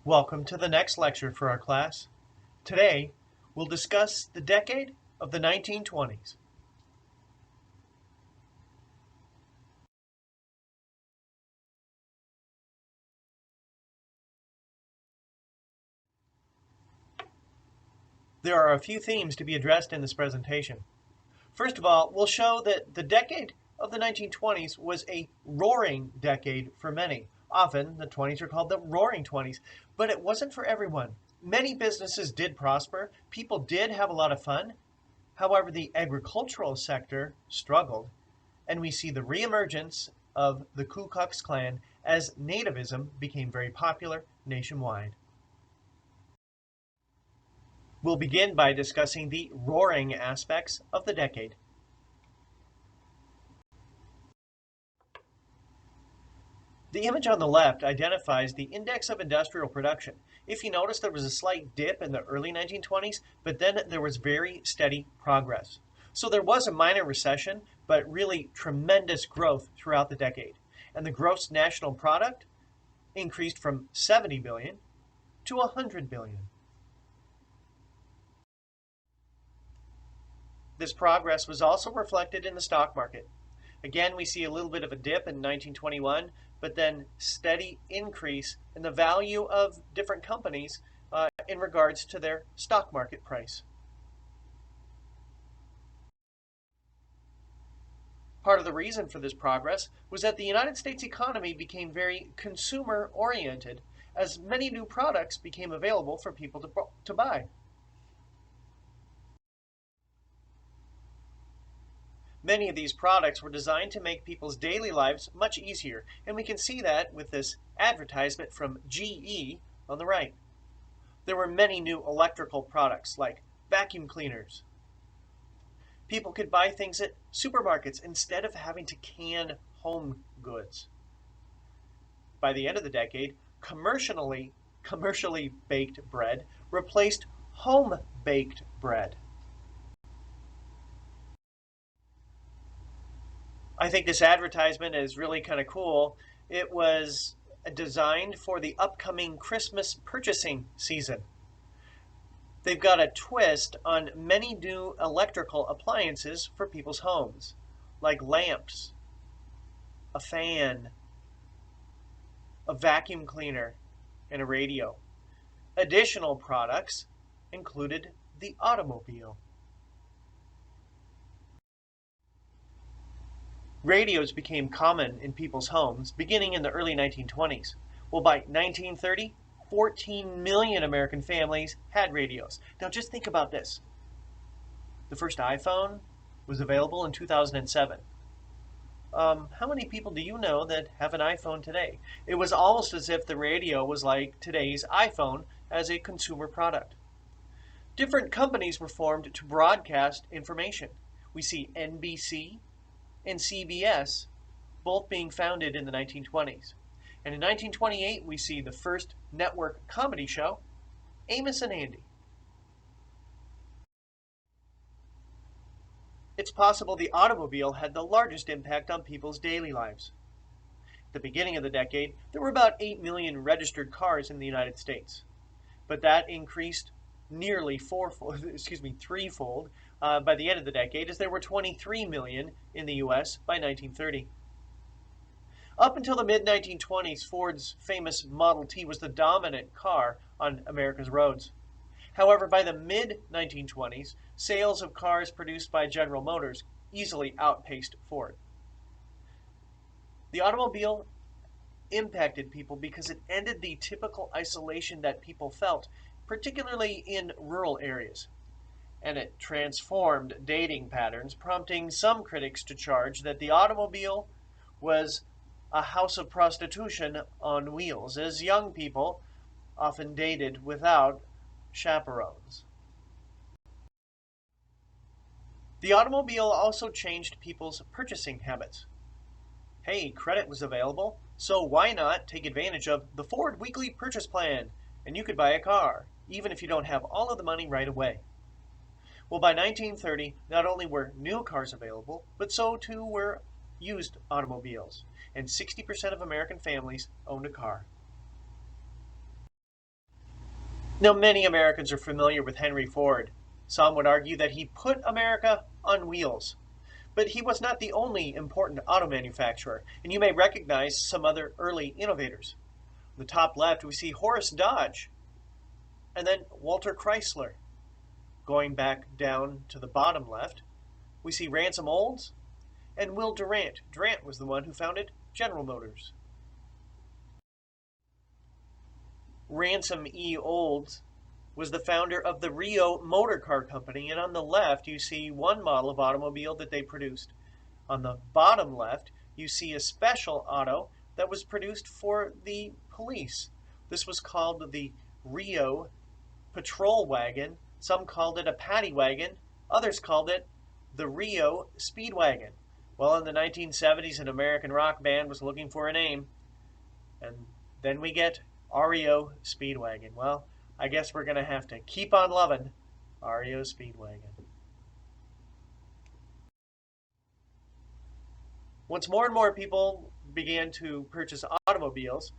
Welcome to the next lecture for our class. Today, we'll discuss the decade of the 1920s. There are a few themes to be addressed in this presentation. First of all, we'll show that the decade of the 1920s was a roaring decade for many. Often, the 20s are called the roaring 20s, but it wasn't for everyone. Many businesses did prosper. People did have a lot of fun. However, the agricultural sector struggled, and we see the reemergence of the Ku Klux Klan as nativism became very popular nationwide. We'll begin by discussing the roaring aspects of the decade. The image on the left identifies the index of industrial production. If you notice, there was a slight dip in the early 1920s, but then there was very steady progress. So there was a minor recession, but really tremendous growth throughout the decade. And the gross national product increased from 70 billion to 100 billion. This progress was also reflected in the stock market. Again, we see a little bit of a dip in 1921, but then steady increase in the value of different companies in regards to their stock market price. Part of the reason for this progress was that the United States economy became very consumer-oriented as many new products became available for people to buy. Many of these products were designed to make people's daily lives much easier, and we can see that with this advertisement from GE on the right. There were many new electrical products like vacuum cleaners. People could buy things at supermarkets instead of having to can home goods. By the end of the decade, commercially baked bread replaced home-baked bread. I think this advertisement is really kind of cool. It was designed for the upcoming Christmas purchasing season. They've got a twist on many new electrical appliances for people's homes, like lamps, a fan, a vacuum cleaner, and a radio. Additional products included the automobile. Radios became common in people's homes beginning in the early 1920s. Well, by 1930, 14 million American families had radios. Now just think about this. The first iPhone was available in 2007. How many people do you know that have an iPhone today? It was almost as if the radio was like today's iPhone as a consumer product. Different companies were formed to broadcast information. We see NBC and CBS, both being founded in the 1920s. And in 1928, we see the first network comedy show, Amos and Andy. It's possible the automobile had the largest impact on people's daily lives. At the beginning of the decade, there were about 8 million registered cars in the United States. But that increased nearly threefold by the end of the decade, as there were 23 million in the US by 1930. Up until the mid-1920s, Ford's famous Model T was the dominant car on America's roads. However, by the mid-1920s, sales of cars produced by General Motors easily outpaced Ford. The automobile impacted people because it ended the typical isolation that people felt, particularly in rural areas. And it transformed dating patterns, prompting some critics to charge that the automobile was a house of prostitution on wheels, as young people often dated without chaperones. The automobile also changed people's purchasing habits. Hey, credit was available, so why not take advantage of the Ford Weekly Purchase Plan, and you could buy a car, even if you don't have all of the money right away. Well, by 1930, not only were new cars available, but so too were used automobiles, and 60% of American families owned a car. Now, many Americans are familiar with Henry Ford. Some would argue that he put America on wheels. But he was not the only important auto manufacturer, and you may recognize some other early innovators. On the top left, we see Horace Dodge, and then Walter Chrysler. Going back down to the bottom left, we see Ransom Olds and Will Durant. Durant was the one who founded General Motors. Ransom E. Olds was the founder of the Rio Motor Car Company, and on the left you see one model of automobile that they produced. On the bottom left, you see a special auto that was produced for the police. This was called the Rio Patrol Wagon. Some called it a paddy wagon. Others called it the Rio Speedwagon. Well, in the 1970s, an American rock band was looking for a name, and then we get REO Speedwagon. Well, I guess we're going to have to keep on loving REO Speedwagon. Once more and more people began to purchase automobiles,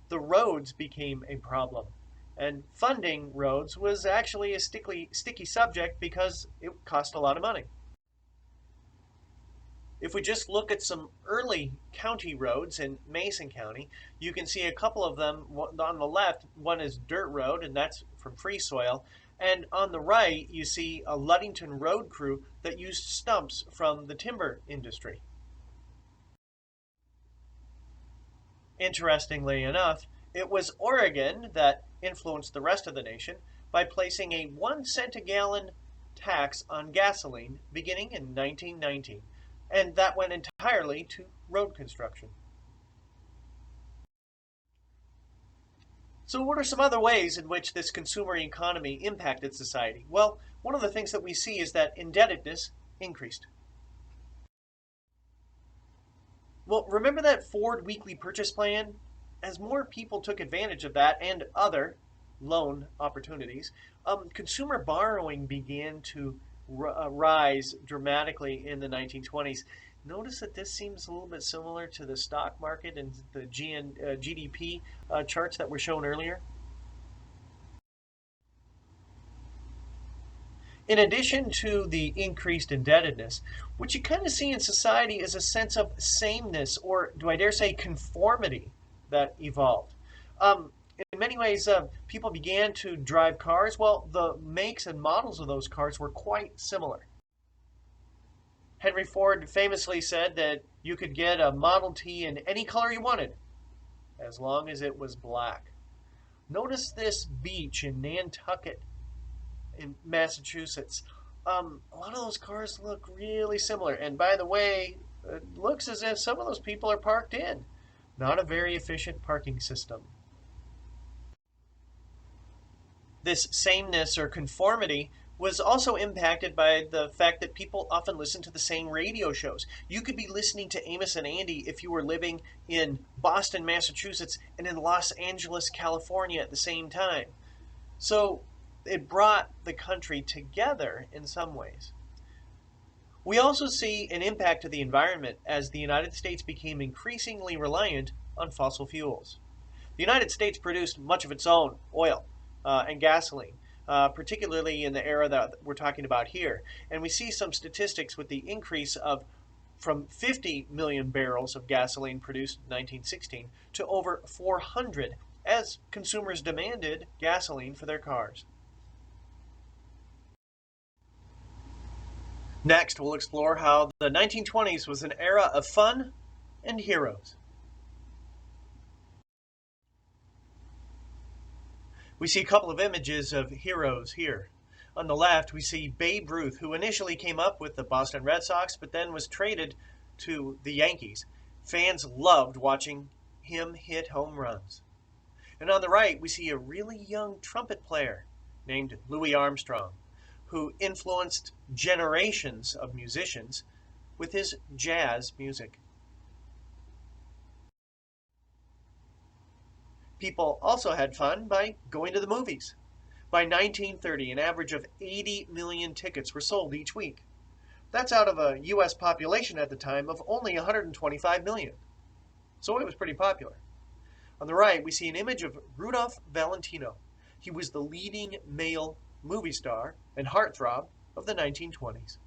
the roads became a problem. And funding roads was actually a sticky subject because it cost a lot of money. If we just look at some early county roads in Mason County, you can see a couple of them. On the left, one is dirt road, and that's from free soil. And on the right, you see a Ludington road crew that used stumps from the timber industry. Interestingly enough, it was Oregon that influenced the rest of the nation by placing a 1 cent a gallon tax on gasoline beginning in 1919. And that went entirely to road construction. So what are some other ways in which this consumer economy impacted society? Well, one of the things that we see is that indebtedness increased. Well, remember that Ford weekly purchase plan? As more people took advantage of that and other loan opportunities, consumer borrowing began to rise dramatically in the 1920s. Notice that this seems a little bit similar to the stock market and the GDP charts that were shown earlier. In addition to the increased indebtedness, what you kind of see in society is a sense of sameness, or do I dare say conformity, that evolved. In many ways, people began to drive cars. Well, the makes and models of those cars were quite similar. Henry Ford famously said that you could get a Model T in any color you wanted, as long as it was black. Notice this beach in Nantucket in Massachusetts. A lot of those cars look really similar. And by the way, it looks as if some of those people are parked in. Not a very efficient parking system. This sameness or conformity was also impacted by the fact that people often listen to the same radio shows. You could be listening to Amos and Andy if you were living in Boston, Massachusetts, and in Los Angeles, California at the same time. So it brought the country together in some ways. We also see an impact to the environment as the United States became increasingly reliant on fossil fuels. The United States produced much of its own oil and gasoline, particularly in the era that we're talking about here. And we see some statistics with the increase of from 50 million barrels of gasoline produced in 1916 to over 400 as consumers demanded gasoline for their cars. Next, we'll explore how the 1920s was an era of fun and heroes. We see a couple of images of heroes here. On the left, we see Babe Ruth, who initially came up with the Boston Red Sox, but then was traded to the Yankees. Fans loved watching him hit home runs. And on the right, we see a really young trumpet player named Louis Armstrong, who influenced generations of musicians with his jazz music. People also had fun by going to the movies. By 1930, an average of 80 million tickets were sold each week. That's out of a U.S. population at the time of only 125 million. So it was pretty popular. On the right, we see an image of Rudolph Valentino. He was the leading male movie star and heartthrob of the 1920s.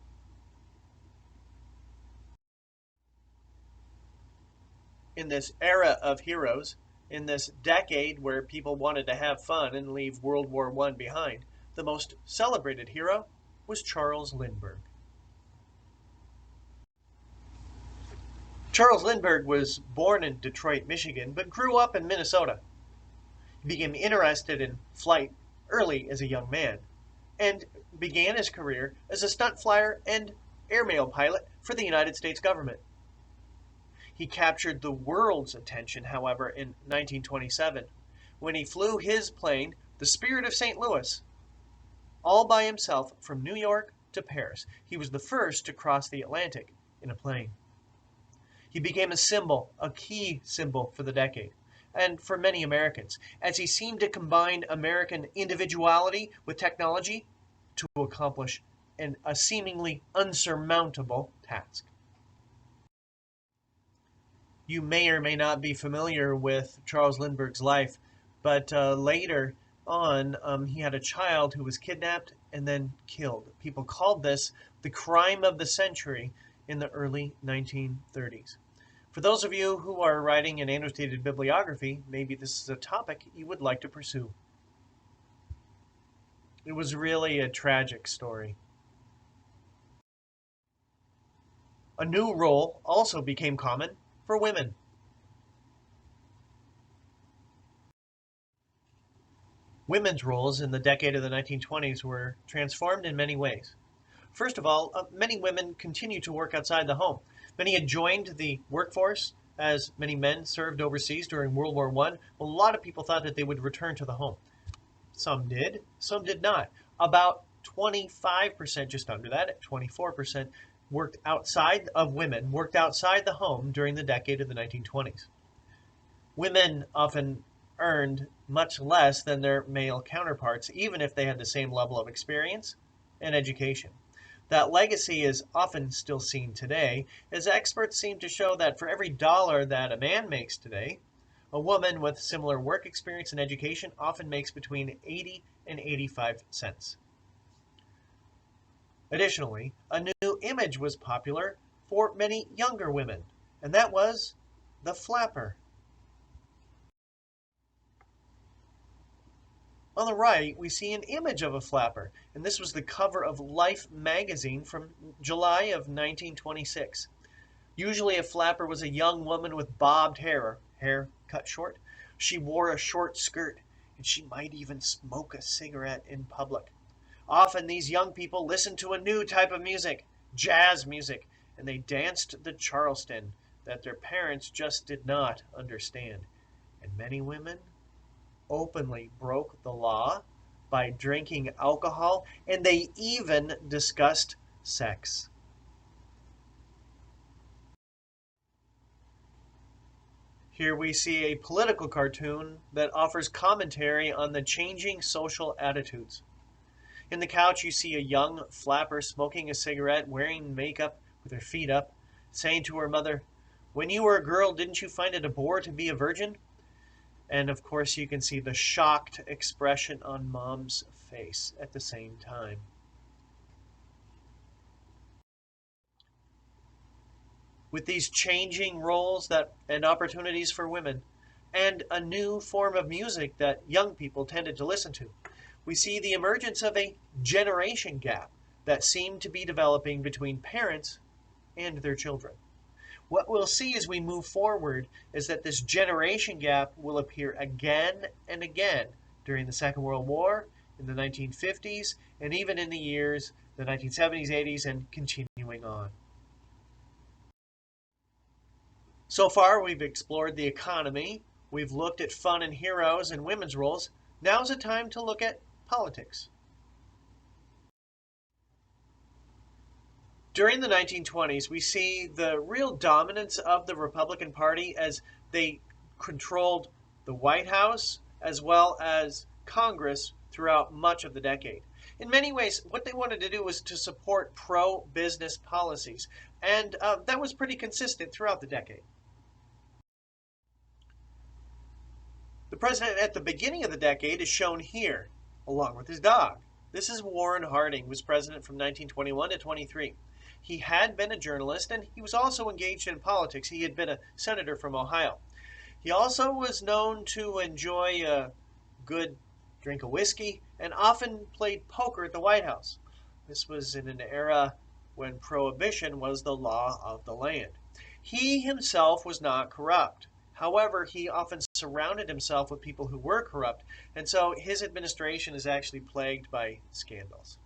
In this era of heroes, in this decade where people wanted to have fun and leave World War I behind, the most celebrated hero was Charles Lindbergh. Charles Lindbergh was born in Detroit, Michigan, but grew up in Minnesota. He became interested in flight early as a young man and began his career as a stunt flyer and airmail pilot for the United States government. He captured the world's attention, however, in 1927 when he flew his plane, the Spirit of St. Louis, all by himself from New York to Paris. He was the first to cross the Atlantic in a plane. He became a symbol, a key symbol for the decade, and for many Americans, as he seemed to combine American individuality with technology to accomplish a seemingly unsurmountable task. You may or may not be familiar with Charles Lindbergh's life, but later on, he had a child who was kidnapped and then killed. People called this the crime of the century in the early 1930s. For those of you who are writing an annotated bibliography, maybe this is a topic you would like to pursue. It was really a tragic story. A new role also became common for women. Women's roles in the decade of the 1920s were transformed in many ways. First of all, many women continued to work outside the home. Many had joined the workforce as many men served overseas during World War I. A lot of people thought that they would return to the home. Some did, some did not. About 25%, just under that, 24%, worked outside the home during the decade of the 1920s. Women often earned much less than their male counterparts, even if they had the same level of experience and education. That legacy is often still seen today, as experts seem to show that for every dollar that a man makes today, a woman with similar work experience and education often makes between 80 and 85 cents. Additionally, a new image was popular for many younger women, and that was the flapper. On the right, we see an image of a flapper, and this was the cover of Life magazine from July of 1926. Usually a flapper was a young woman with bobbed hair, or hair cut short. She wore a short skirt, and she might even smoke a cigarette in public. Often these young people listened to a new type of music, jazz music, and they danced the Charleston that their parents just did not understand. And many women openly broke the law by drinking alcohol, and they even discussed sex. Here we see a political cartoon that offers commentary on the changing social attitudes. In the couch, you see a young flapper smoking a cigarette, wearing makeup with her feet up, saying to her mother, "When you were a girl, didn't you find it a bore to be a virgin?" And of course, you can see the shocked expression on Mom's face at the same time. With these changing roles and opportunities for women, and a new form of music that young people tended to listen to, we see the emergence of a generation gap that seemed to be developing between parents and their children. What we'll see as we move forward is that this generation gap will appear again and again during the Second World War, in the 1950s, and even in the years, the 1970s, 80s, and continuing on. So far, we've explored the economy, we've looked at fun and heroes and women's roles. Now's the time to look at politics. During the 1920s, we see the real dominance of the Republican Party as they controlled the White House as well as Congress throughout much of the decade. In many ways, what they wanted to do was to support pro-business policies, and that was pretty consistent throughout the decade. The president at the beginning of the decade is shown here, along with his dog. This is Warren Harding, who was president from 1921 to 23. He had been a journalist, and he was also engaged in politics. He had been a senator from Ohio. He also was known to enjoy a good drink of whiskey and often played poker at the White House. This was in an era when prohibition was the law of the land. He himself was not corrupt. However, he often surrounded himself with people who were corrupt, and so his administration is actually plagued by scandals.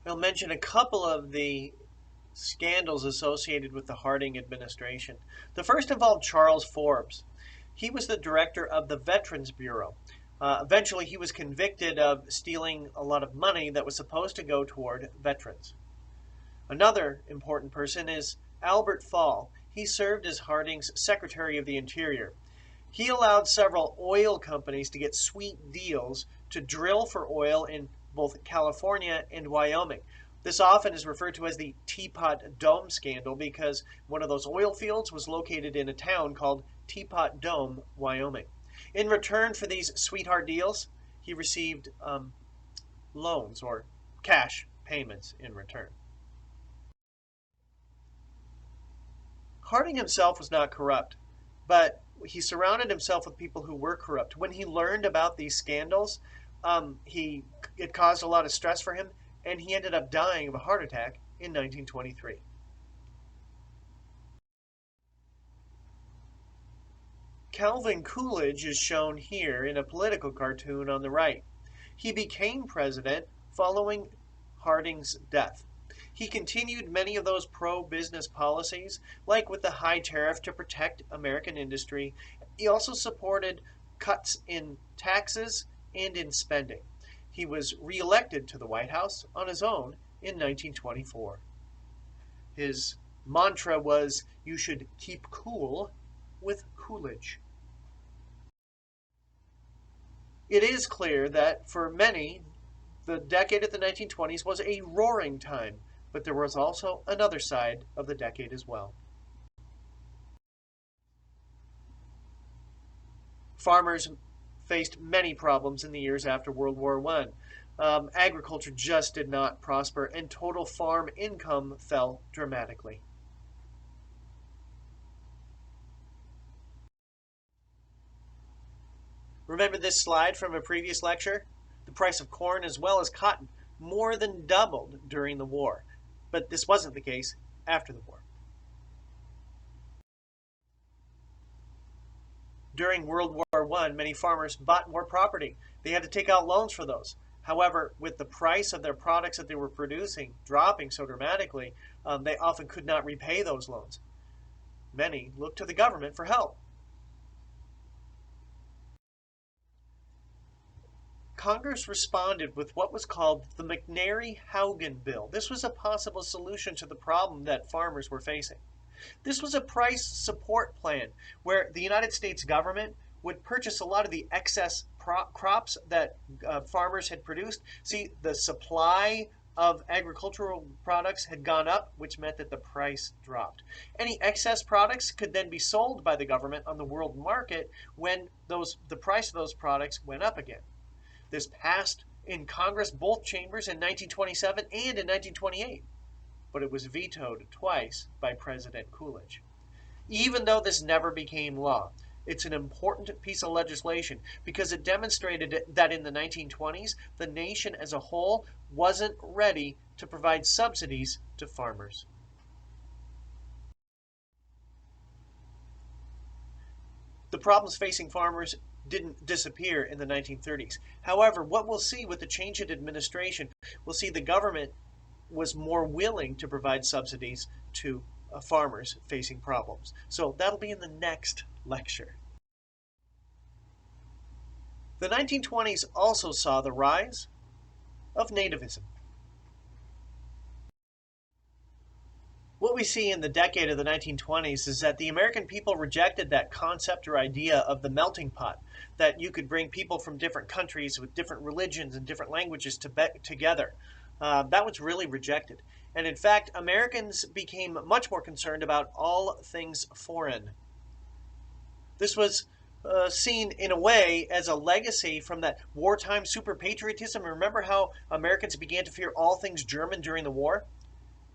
I'll mention a couple of the scandals associated with the Harding administration. The first involved Charles Forbes. He was the director of the Veterans Bureau. Eventually, he was convicted of stealing a lot of money that was supposed to go toward veterans. Another important person is Albert Fall. He served as Harding's Secretary of the Interior. He allowed several oil companies to get sweet deals to drill for oil in both California and Wyoming. This often is referred to as the Teapot Dome scandal because one of those oil fields was located in a town called Teapot Dome, Wyoming. In return for these sweetheart deals, he received loans or cash payments in return. Harding himself was not corrupt, but he surrounded himself with people who were corrupt. When he learned about these scandals, it caused a lot of stress for him, and he ended up dying of a heart attack in 1923. Calvin Coolidge is shown here in a political cartoon on the right. He became president following Harding's death. He continued many of those pro-business policies, like with the high tariff to protect American industry. He also supported cuts in taxes and in spending. He was reelected to the White House on his own in 1924. His mantra was, "You should keep cool with Coolidge." It is clear that for many, the decade of the 1920s was a roaring time, but there was also another side of the decade as well. Farmers faced many problems in the years after World War I. Agriculture just did not prosper, and total farm income fell dramatically. Remember this slide from a previous lecture? The price of corn as well as cotton more than doubled during the war, but this wasn't the case after the war. During World War I, many farmers bought more property. They had to take out loans for those. However, with the price of their products that they were producing dropping so dramatically, they often could not repay those loans. Many looked to the government for help. Congress responded with what was called the McNary-Haugen Bill. This was a possible solution to the problem that farmers were facing. This was a price support plan where the United States government would purchase a lot of the excess crops that farmers had produced. See, the supply of agricultural products had gone up, which meant that the price dropped. Any excess products could then be sold by the government on the world market when the price of those products went up again. This passed in Congress, both chambers, in 1927 and in 1928, but it was vetoed twice by President Coolidge. Even though this never became law, it's an important piece of legislation because it demonstrated that in the 1920s, the nation as a whole wasn't ready to provide subsidies to farmers. The problems facing farmers didn't disappear in the 1930s. However, what we'll see with the change in administration, we'll see the government was more willing to provide subsidies to farmers facing problems. So that'll be in the next lecture. The 1920s also saw the rise of nativism. What we see in the decade of the 1920s is that the American people rejected that concept or idea of the melting pot, that you could bring people from different countries with different religions and different languages together. That was really rejected. And in fact, Americans became much more concerned about all things foreign. This was seen in a way as a legacy from that wartime super patriotism. Remember how Americans began to fear all things German during the war?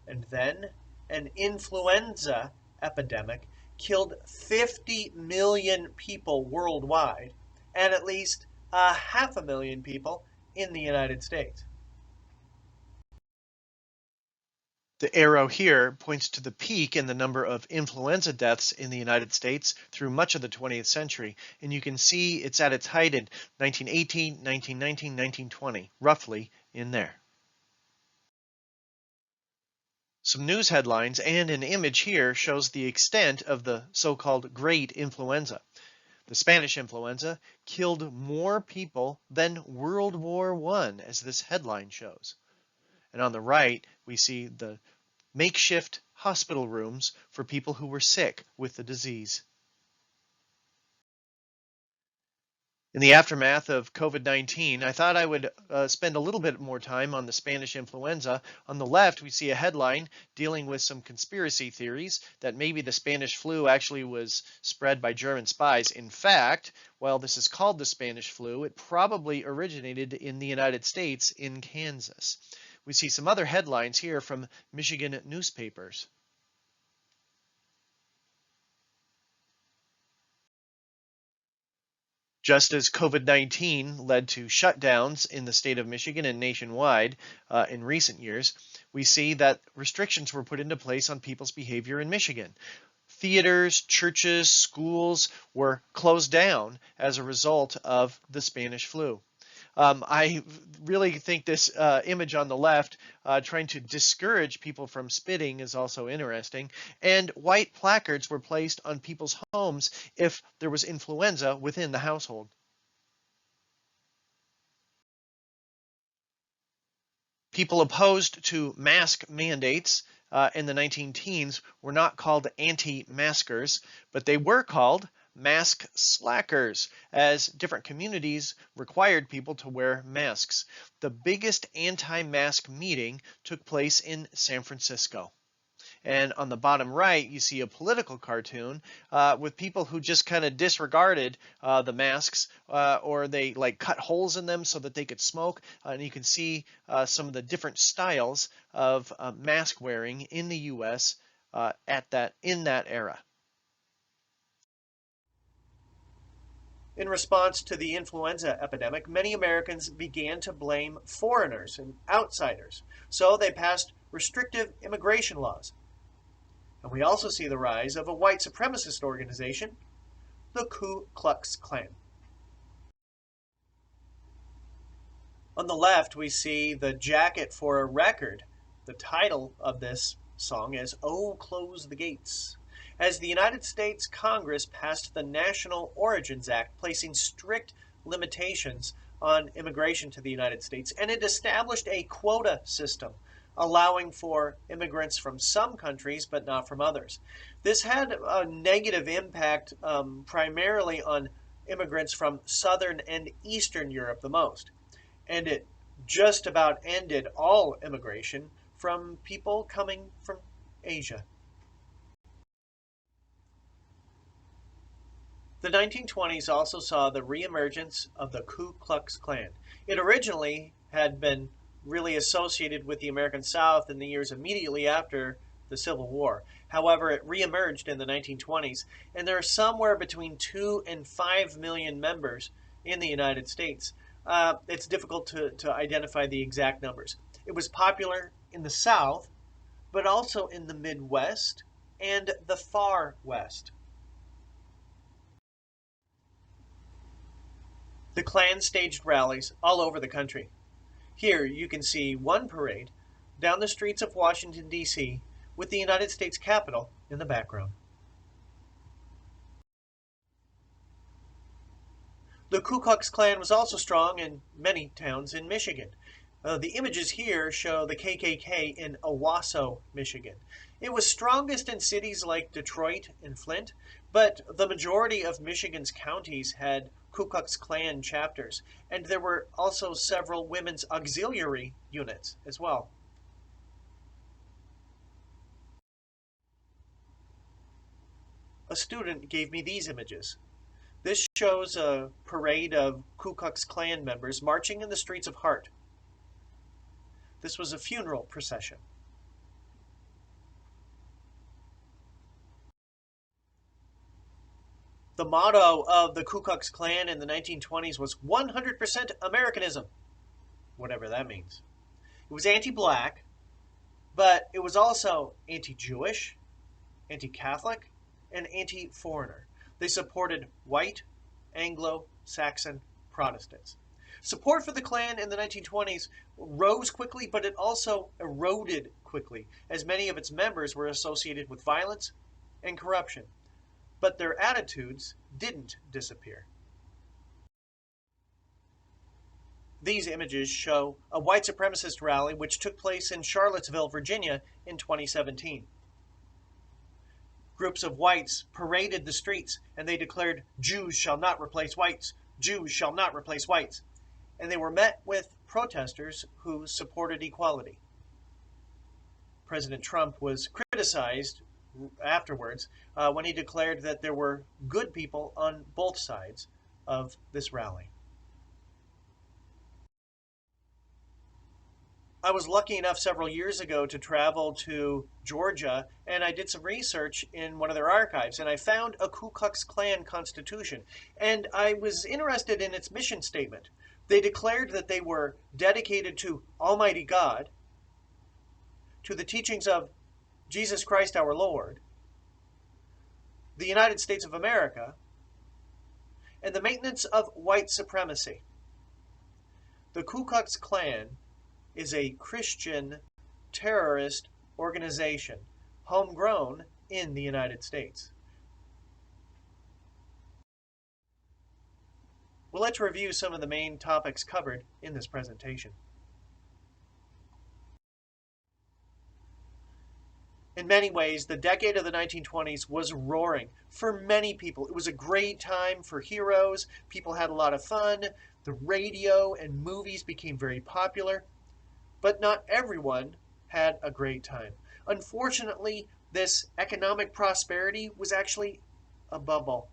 And then an influenza epidemic killed 50 million people worldwide and at least 500,000 people in the United States. The arrow here points to the peak in the number of influenza deaths in the United States through much of the 20th century, and you can see it's at its height in 1918, 1919, 1920, roughly in there. Some news headlines and an image here shows the extent of the so-called Great Influenza. The Spanish influenza killed more people than World War I, as this headline shows. And on the right, we see the makeshift hospital rooms for people who were sick with the disease. In the aftermath of COVID-19, I thought I would spend a little bit more time on the Spanish influenza. On the left, we see a headline dealing with some conspiracy theories that maybe the Spanish flu actually was spread by German spies. In fact, while this is called the Spanish flu, it probably originated in the United States in Kansas. We see some other headlines here from Michigan newspapers. Just as COVID-19 led to shutdowns in the state of Michigan and nationwide in recent years, we see that restrictions were put into place on people's behavior in Michigan. Theaters, churches, schools were closed down as a result of the Spanish flu. I really think this image on the left, trying to discourage people from spitting, is also interesting. And white placards were placed on people's homes if there was influenza within the household. People opposed to mask mandates in the 19-teens were not called anti-maskers, but they were called mask slackers, as different communities required people to wear masks. The biggest anti-mask meeting took place in San Francisco. And on the bottom right, you see a political cartoon with people who just kind of disregarded the masks, or they like cut holes in them so that they could smoke. And you can see some of the different styles of mask wearing in the U.S. In that era. In response to the influenza epidemic, many Americans began to blame foreigners and outsiders, so they passed restrictive immigration laws. And we also see the rise of a white supremacist organization, the Ku Klux Klan. On the left, we see the jacket for a record. The title of this song is "Oh, Close the Gates," as the United States Congress passed the National Origins Act, placing strict limitations on immigration to the United States, and it established a quota system allowing for immigrants from some countries but not from others. This had a negative impact primarily on immigrants from Southern and Eastern Europe the most, and it just about ended all immigration from people coming from Asia. The 1920s also saw the reemergence of the Ku Klux Klan. It originally had been really associated with the American South in the years immediately after the Civil War. However, it reemerged in the 1920s, and there are somewhere between 2 and 5 million members in the United States. It's difficult to identify the exact numbers. It was popular in the South, but also in the Midwest and the Far West. The Klan staged rallies all over the country. Here you can see one parade down the streets of Washington, D.C., with the United States Capitol in the background. The Ku Klux Klan was also strong in many towns in Michigan. The images here show the KKK in Owasso, Michigan. It was strongest in cities like Detroit and Flint, but the majority of Michigan's counties had Ku Klux Klan chapters, and there were also several women's auxiliary units as well. A student gave me these images. This shows a parade of Ku Klux Klan members marching in the streets of Hart. This was a funeral procession. The motto of the Ku Klux Klan in the 1920s was 100% Americanism, whatever that means. It was anti-black, but it was also anti-Jewish, anti-Catholic, and anti-foreigner. They supported white, Anglo-Saxon Protestants. Support for the Klan in the 1920s rose quickly, but it also eroded quickly, as many of its members were associated with violence and corruption. But their attitudes didn't disappear. These images show a white supremacist rally which took place in Charlottesville, Virginia in 2017. Groups of whites paraded the streets and they declared, "Jews shall not replace whites, Jews shall not replace whites." And they were met with protesters who supported equality. President Trump was criticized afterwards when he declared that there were good people on both sides of this rally. I was lucky enough several years ago to travel to Georgia, and I did some research in one of their archives, and I found a Ku Klux Klan constitution. And I was interested in its mission statement. They declared that they were dedicated to Almighty God, to the teachings of Jesus Christ our Lord, the United States of America, and the maintenance of white supremacy. The Ku Klux Klan is a Christian terrorist organization, homegrown in the United States. Well, let's review some of the main topics covered in this presentation. In many ways, the decade of the 1920s was roaring for many people. It was a great time for heroes. People had a lot of fun. The radio and movies became very popular. But not everyone had a great time. Unfortunately, this economic prosperity was actually a bubble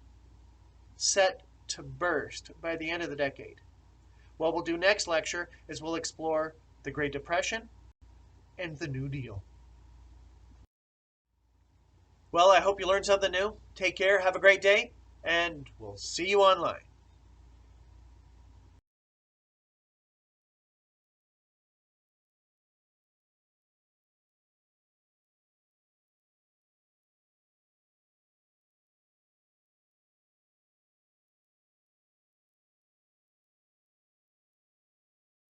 set to burst by the end of the decade. What we'll do next lecture is we'll explore the Great Depression and the New Deal. Well, I hope you learned something new. Take care, have a great day, and we'll see you online.